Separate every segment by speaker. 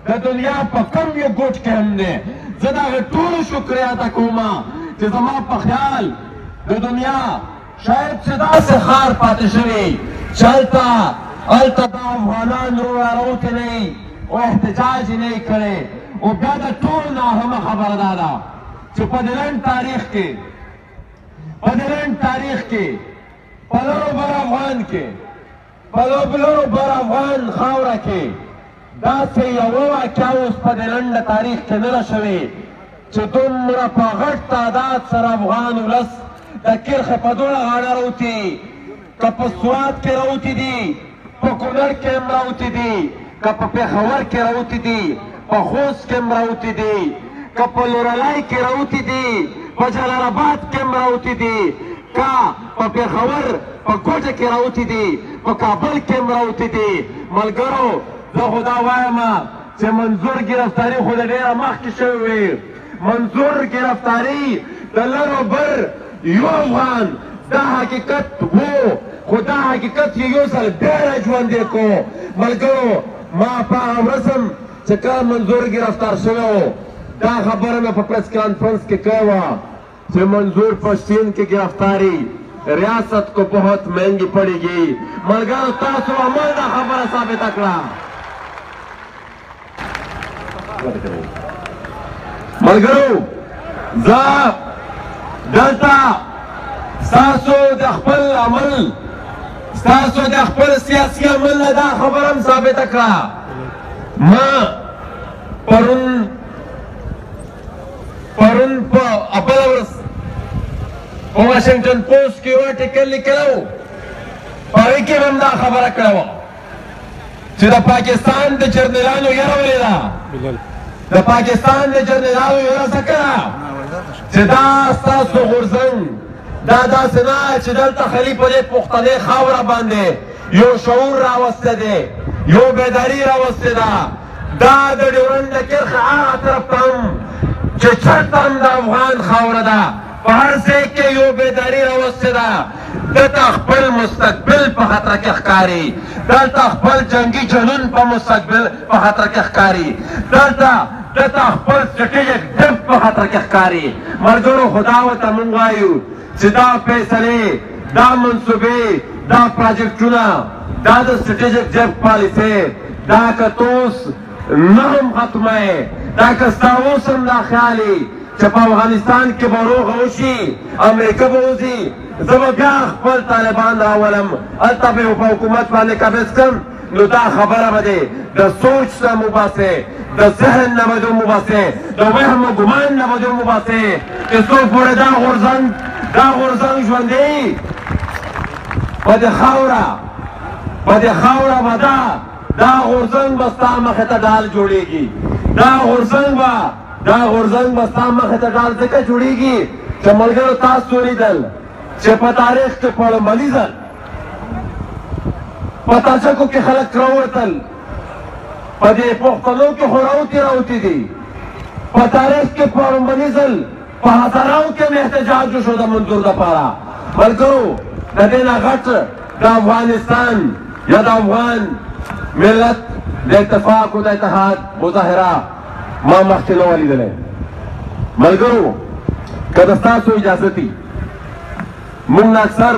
Speaker 1: د دنیا په کم یو ګوټ کې هم دی زه د هغې ټولو شکریه ادا کوم چې زما په خیال د دنیا شاید چې داسې ښار پاتې شوي چې هلته د افغانانو راوتې نه وي او احتجاج یې نه وي کړی او بیا د ټولو ناهمه خبره دا ده چې په دې لنډ تاریخ کې په لرو بر افغان کې په لرو بر افغان خاوره کې داسې یوه واقعه اوس په دې لنډه تاریخ کې نه ده شوې چې دومره په غټ تعداد سره افغان ولس د کرښې په دواړه غاړه راوتي که په سوات کې راوتي دي په کونړ کې هم راوتي دي که په پېښور کې راوتي دي په خوست کې هم راوتي دي که په لورلای کې راوتي دي په جلال آباد کې هم راوتي دي که په پېښور په کوټه کې راوتي دي په کابل کې هم راوتي دي ملګرو زه خو دا وایم چې منظور ګرفتاري خو د ډېره مخکې شوې وي منظور ګرفتاري د لرو بر یو افغان دا حقیقت وو خو دا حقیقت یې یو ځل بیا راژوندی کړو ملګرو ما په هغه ورځ هم چې کله منظور ګرفتار شوی و دا خبره مې په پریس کانفرنس کې کړې وه چې منظور پشتین کی گرفتاری ریاست کو بہت مہنگی پڑے گی ملګرو تاسو عمل دا خبره ثابته کړه ملګرو زه دلته ستاسو د خپل عمل ستاسو د خپل سیاسي عمل نه دا خبره هم ثابته کړه ما پرون په بله ورځ په واشنګټن پوسټ کې یو ارټیکل لیکلی و په هغې کې هم دا خبره کړې وه چې د پاکستان د جرنیلانو یره ولیده د پاکستان د جرنیلانو یره ځکه ده چې دا ستاسو غورځنګ دا داسې نه چې دلته خلي په دې پښتنې خاوره باندې یو شعور راوستی دی یو بیداري راوستی ده دا د ډیورنډ د کرښې هغه طرف ته هم چې چېرته هم د افغان خاوره ده په هر ځای کې یو بیداري راوستې ده دلته خپل مستقبل په خطر کې ښکاري دلته خپل جنګي جنون په مستقبل په خطر کې ښکاري دلته خپل سټریټیجک ډیپ په خطر کې ښکاري ملګرو خدا ورته موږ وایو چې دا فیصلې دا منصوبې دا پراجکټونه دا د سټریټیجک ډیپ پالیسۍ دا که ته اوس نه هم ختمه یې دا که ستا اوس هم دا خیال یې چې په افغانستان کې به روغه وشي امریکا به وځي زه به بیا خپل طالبان راولم هلته به یې په حکومت باندې قبض کړم نو دا خبره به دی د سوچ نه مباسې د ذهن نه به دې وباسې د وهم و ګمان نه به دې وباسې چې څو پورې دا غورځنګ ژوندی په دې خاوره به دا غورځنګ به ستا مخې ته ډال جوړېږي دا غورځنګ به ستا مخې ته ډال ځکه جوړېږي چې ملګرو تاسو ولیدل چې په تاریخ کې په لومړني ځل په تاجکو کې خلک راووتل په دې پښتنو کې خو راوتي دي په تاریخ کې په لومړني ځل په هزاراو کې هم احتجاج وشو د منظور دپاره ملګرو د دې نه غټ د افغانستان یا د افغان ملت د اتفاق او د اتحاد مظاهره ما مخکې نه وه لیدلی ملګرو که د ستاسو اجازتي موږ نه اکثر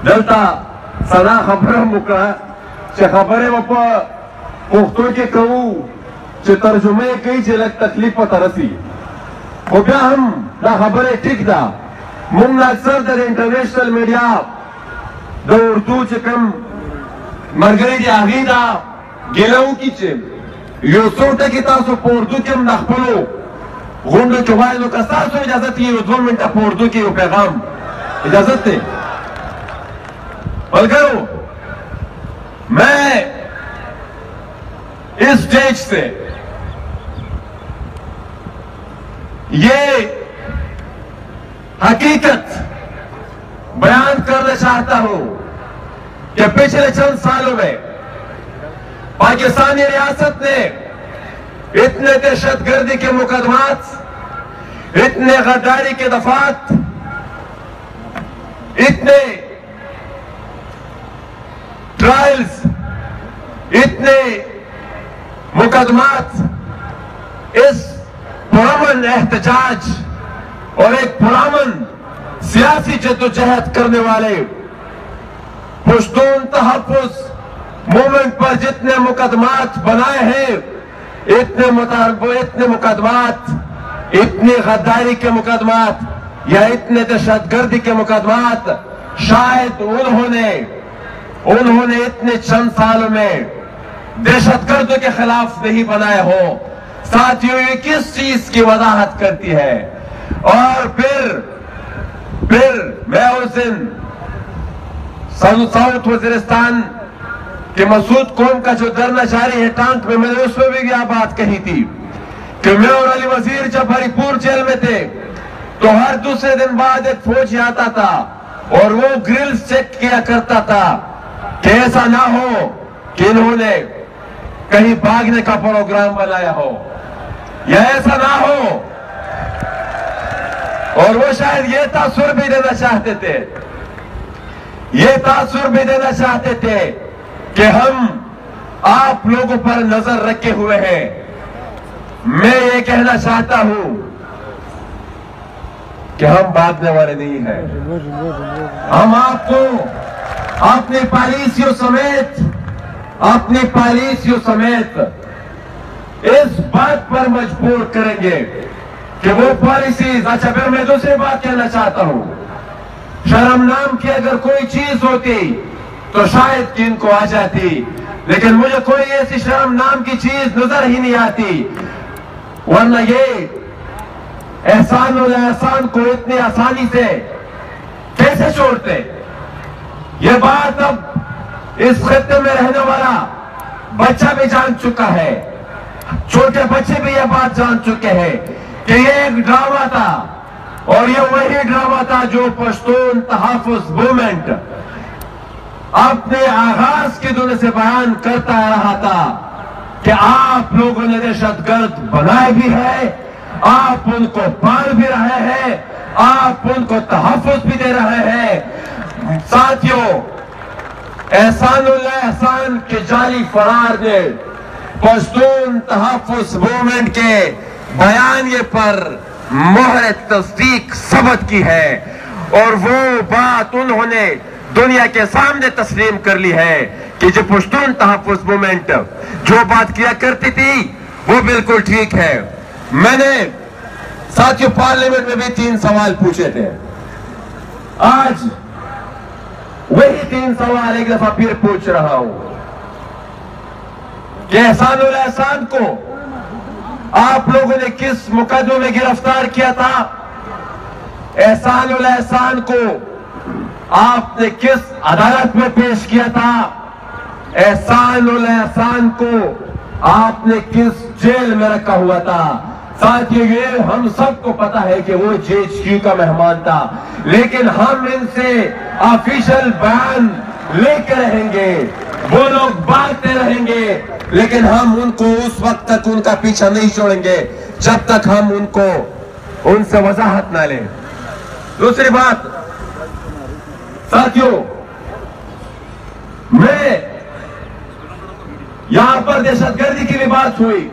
Speaker 1: دلته سنا خبره هم وکړه چې خبرې به په پښتو کې کوو چې ترجمه یې کوي چې لږ تکلیف ورته رسي خو بیا هم دا خبرې ټیک ده موږ نه اکثر د انټرنیشنل میډیا د اردو چې کوم ملګري دي هغې دا ګیله وکړي چې یو څو ټکي تاسو په اردو کې هم د خپلو غونډو کې وایي نو که ستاسو اجازت یې یو 2 منټه په اردو کې یو پیغام اجازت دی ملګرو میں اس اسٹیج سے یہ حقیقت بیان کرنا چاہتا ہوں کہ پچھلے چند سالوں میں پاکستانی ریاست نے اتنے دہشت گردی کے مقدمات اتنے غداری کے دفعات اتنے ٹرائلز اتنے مقدمات اس پرامن احتجاج اور ایک پرامن سیاسی جدوجہد کرنے والے پشتون تحفظ موومنٹ پر جتنے مقدمات بنائے ہیں، اتنے مقدمات، اتنی غداری کے مقدمات یا اتنے دہشت گردی کے مقدمات شاید انہوں نے اتنے چند سالوں میں دہشت گردوں کے خلاف نہیں بنائے ہو۔ ساتھیوں، یہ کس چیز کی وضاحت کرتی ہے؟ اور پھر میں اس دن ساؤتھ وزیرستان کہ مسعود قوم کا جو دھرنا جاری ہے ٹانک میں نے اس میں بھی یہ بات کہی تھی کہ میں اور علی وزیر جب ہری پور جیل میں تھے تو ہر دوسرے دن بعد ایک فوجی آتا تھا اور وہ گرلز چیک کیا کرتا تھا کہ ایسا نہ ہو کہ انہوں نے کہیں بھاگنے کا پروگرام بنایا ہو یا ایسا نہ ہو، اور وہ شاید یہ تاثر بھی دینا چاہتے تھے کہ ہم آپ لوگوں پر نظر رکھے ہوئے ہیں۔ میں یہ کہنا چاہتا ہوں کہ ہم بھاگنے والے نہیں ہیں۔ ہم آپ کو اپنی پالیسیوں سمیت اس بات پر مجبور کریں گے کہ وہ پالیسیز، اچھا پھر میں دوسری بات کہنا چاہتا ہوں، شرم نام کی اگر کوئی چیز ہوتی تو شاید کہ ان کو آ جاتی، لیکن مجھے کوئی ایسی شرم نام کی چیز نظر ہی نہیں آتی، ورنہ یہ احسان الاحسان کو اتنی آسانی سے کیسے چھوڑتے؟ یہ بات اب اس خطے میں رہنے والا بچہ بھی جان چکا ہے، چھوٹے بچے بھی یہ بات جان چکے ہیں کہ یہ ایک ڈرامہ تھا، اور یہ وہی ڈرامہ تھا جو پشتون تحفظ موومنٹ اپنے آغاز کے دن سے بیان کرتا رہا تھا کہ آپ لوگوں نے دہشت گرد بنائے بھی ہے، آپ ان کو پال بھی رہے ہیں، آپ ان کو تحفظ بھی دے رہے ہیں۔ ساتھیوں، احسان الاحسان کے جعلی فرار نے پشتون تحفظ موومنٹ کے بیانیے پر مہر تصدیق ثبت کی ہے، اور وہ بات انہوں نے دنیا کے سامنے تسلیم کر لی ہے کہ جو پشتون تحفظ موومنٹ جو بات کیا کرتی تھی وہ بالکل ٹھیک ہے۔ میں نے ساتھیوں پارلیمنٹ میں بھی 3 سوال پوچھے تھے، آج وہی 3 سوال ایک دفعہ پھر پوچھ رہا ہوں کہ احسان الاحسان کو آپ لوگوں نے کس مقدمے میں گرفتار کیا تھا؟ احسان الاحسان کو آپ نے کس عدالت میں پیش کیا تھا؟ احسان الاحسان کو آپ نے کس جیل میں رکھا ہوا تھا؟ ساتھیوں، یہ ہم سب کو پتا ہے کہ وہ JHQ کا مہمان تھا، لیکن ہم ان سے آفیشل بیان لے کے رہیں گے، وہ لوگ باتیں رہیں گے، لیکن ہم ان کو اس وقت تک ان کا پیچھا نہیں چھوڑیں گے جب تک ہم ان سے وضاحت نہ لیں۔ دوسری بات ساتھیوں، میں یہاں پر دہشت گردی کی بھی بات ہوئی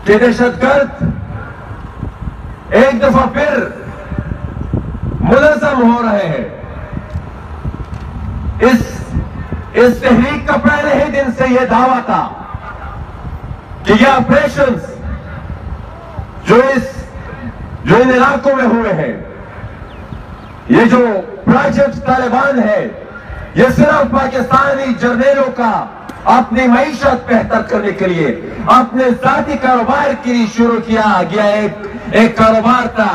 Speaker 1: کہ دہشت گرد ایک دفعہ پھر منظم ہو رہے ہیں۔ اس تحریک کا پہلے ہی دن سے یہ دعویٰ تھا کہ یہ آپریشنز جو ان علاقوں میں ہوئے ہیں، یہ جو پروجیکٹ طالبان ہے، یہ صرف پاکستانی جرنیلوں کا اپنی معیشت بہتر کرنے کے لیے اپنے ذاتی کاروبار کے لیے شروع کیا گیا ایک کاروبار تھا۔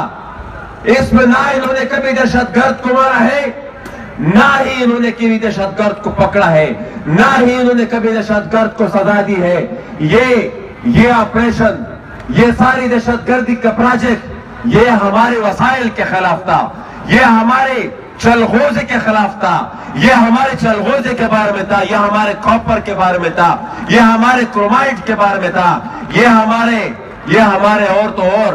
Speaker 1: اس میں نہ انہوں نے کبھی دہشت گرد کو مارا ہے، نہ ہی انہوں نے کبھی دہشت گرد کو پکڑا ہے، نہ ہی انہوں نے کبھی دہشت گرد کو سزا دی ہے۔ یہ آپریشن، یہ ساری دہشت گردی کا پروجیکٹ، یہ ہمارے وسائل کے خلاف تھا، یہ ہمارے چلغوزے کے خلاف تھا، یہ ہمارے چلغوزے کے بارے میں تھا، یہ ہمارے کاپر کے بارے میں تھا، یہ ہمارے کرومائٹ کے بارے میں تھا، یہ ہمارے اور تو اور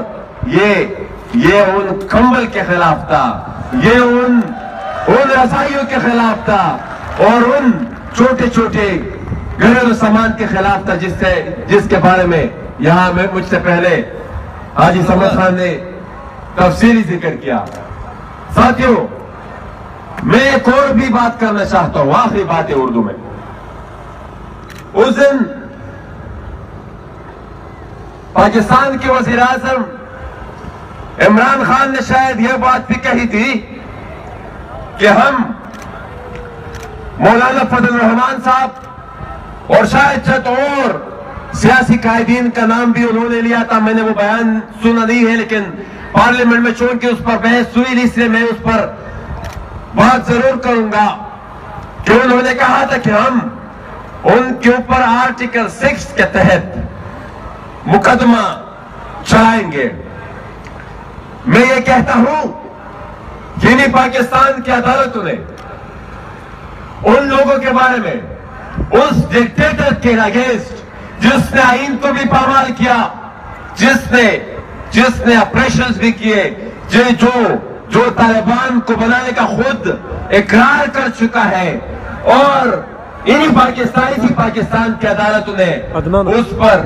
Speaker 1: یہ ان کمبل کے خلاف تھا، یہ ان رسائیوں کے خلاف تھا، اور ان چھوٹے چھوٹے घरेलू सामान के खिलाफ था, जिसके बारे में यहाँ में मुझसे पहले हाजी समद खान ने तफसीली जिक्र किया। साथियों, मैं एक और भी बात करना चाहता हूं, आखिरी बात है उर्दू में। उस दिन पाकिस्तान के वजीर आजम इमरान खान ने शायद यह बात भी कही थी कि हम मौलाना फजल रहमान साहब और शायद छत और सियासी कायदीन का नाम भी उन्होंने लिया था। मैंने वो बयान सुना नहीं है, लेकिन पार्लियामेंट में चूंकि उस पर बहस हुई, इसलिए मैं उस पर बात जरूर करूंगा कि उन्होंने कहा था कि हम उनके ऊपर आर्टिकल 6 के तहत मुकदमा चलाएंगे। मैं ये कहता हूं कि इन्हीं पाकिस्तान की अदालतों ने उन लोगों के बारे में, उस डिक्टेटर के अगेंस्ट जिसने आईन को भी पामाल किया, जिसने ऑपरेशंस भी किए, जो तालिबान को बनाने का खुद इकरार कर चुका है, और इन्हीं पाकिस्तान की अदालतों ने उस पर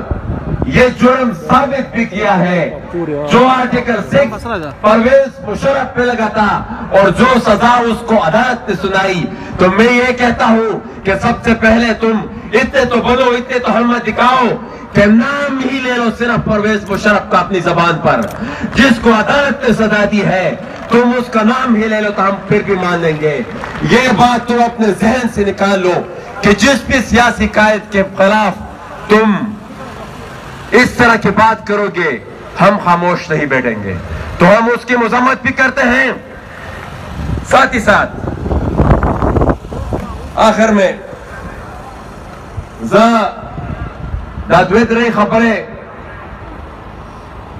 Speaker 1: यह जुर्म साबित भी किया है। जो आर्टिकल 6 परवेज मुशर्रफ पे लगा था और जो सजा उसको अदालत ने सुनाई, तो मैं ये कहता हूं कि सबसे पहले तुम इतने तो बोलो, इतने तो हिम्मत दिखाओ कि नाम ही ले लो सिर्फ परवेज मुशर्रफ का अपनी जबान पर, जिसको अदालत ने सजा दी है, तुम उसका नाम ही ले लो तो हम फिर भी मान लेंगे। ये बात तुम अपने जहन से निकाल लो कि जिस भी सियासी कायद के खिलाफ तुम इस तरह की बात करोगे, हम खामोश नहीं बैठेंगे। तो हम उसकी मजम्मत भी करते हैं। साथ ही साथ आखिर में दादवेद रही खबरें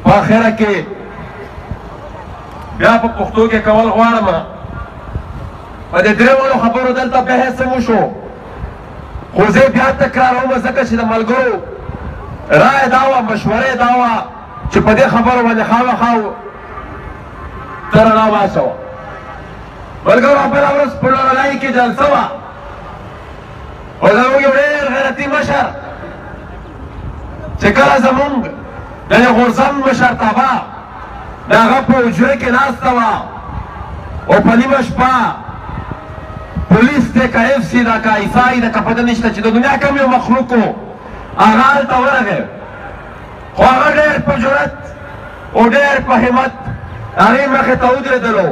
Speaker 1: पाखिरा के बया पे पुख्तो के कवल गवाड़मा पदे द्रेवलो खबरों दलता बहस मुशो खुजे बया तकरारों में ज़का च द मलगरो राय दावा मशवरे दावा چې په دې خبرو باندې خامخا ترغا واچوه. ملګرو بله ورځ په لړلای کې جلسه وه او زموږ یو ډېر غیرتي مشر چې کله زموږ د غورځن مشرتابه د هغه په حجره کې ناسته وه او په نیمه شپه پولیس دی که اف سي ده که عیسائی ده که پته نشته چې د دنیا کم یو مخلوق و هغه هلته ورغی، خو هغه ډېر په جرأت او ډېر په همت هغې مخې ته ودرېدلو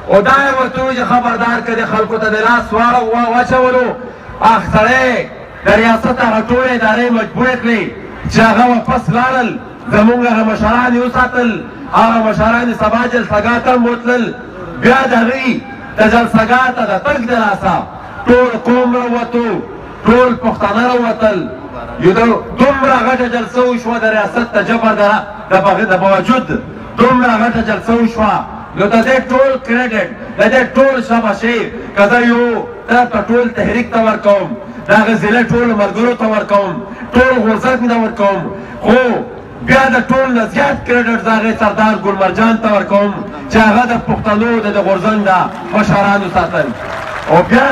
Speaker 1: او دا یې ورته وویل چې خبردار که دې خلکو ته د لاس واچولو اخ سړی د ریاست هغه ټولې ادارې مجبورې کړې چې هغه واپس لاړل، زمونږ هغه مشران یې وساتل، هغه مشران یې سبا جلسهګاه ته هم بوتلل، بیا د هغوی د جلسهګاه ته د تګ د لاسه ټول قوم راووتو، ټول پښتانه راووتل، دومره غټه جلسه وشوه د ریاست د جبر د باوجود دومره غټه جلسه وشوه. نو د دې ټول کریډټ د دې ټول شاباشي که زه یو طرف ته ټول تحریک ته ورکوم، د هغه ضلع ټولو ملګرو ته ورکوم، ټول غورځنګ ته ورکوم، خو بیا د ټول نه زیات کریډټ د هغې سردار ګلمرجان ته ورکوم چې هغه د پښتنو د غورځنګ د مشرانو ساتل. او بیا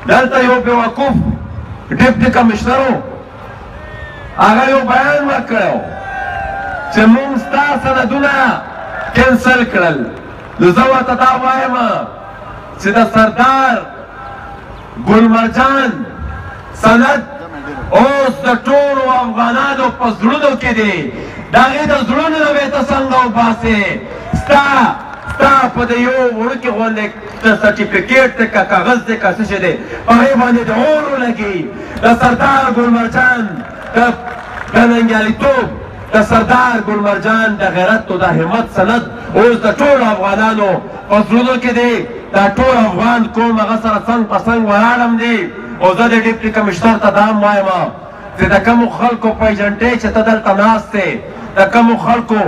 Speaker 1: دلته یو بېوقوف ډیپټي کمشنرو هغه یو بیان ورکړی چې موږ ستا سندونه کینسل کړل. نو زه ورته دا وایم چې د سردار ګلمرجان سند اوس د ټولو افغانانو په زړونو کې دی، د هغې د زړونو نه به ته څنګه وباسې. ستا په د یو وړوکي غوندې سرټیفیکیټ دی که کاغذ دی که څه شی دی په هغې باندې د اور ولګي. د سردار ګلمرجان د ننګیالیتوب، د سردار ګلمرجان د غیرت او د همت سند اوس د ټولو افغانانو په زړونو کې دی. دا ټول افغان قوم هغه سره څنګ په څنګ ولاړم دی. او زه د ډیپټي کمشنر ته دا هم وایم چې د کومو خلکو په ایجنټۍ چې ته دلته ناست دی، د کومو خلکو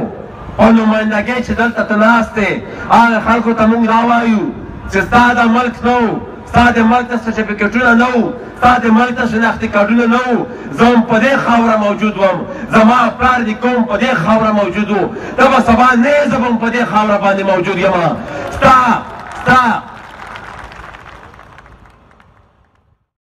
Speaker 1: په نمایندګۍ چې دلته ته ناست دی، هغه خلکو ته موږ دا وایو چې ستا د ملک نه و، ستا د ملک ته سرټیفیکټونه نه و، ستا د ملک ته شناختي کارډونه نه و، زه هم په دې خاوره موجود وم، زما پلار دې قوم په دې خاوره موجود و، ته به سبا نه زه به هم په دې خاوره باندې موجود یم. ستا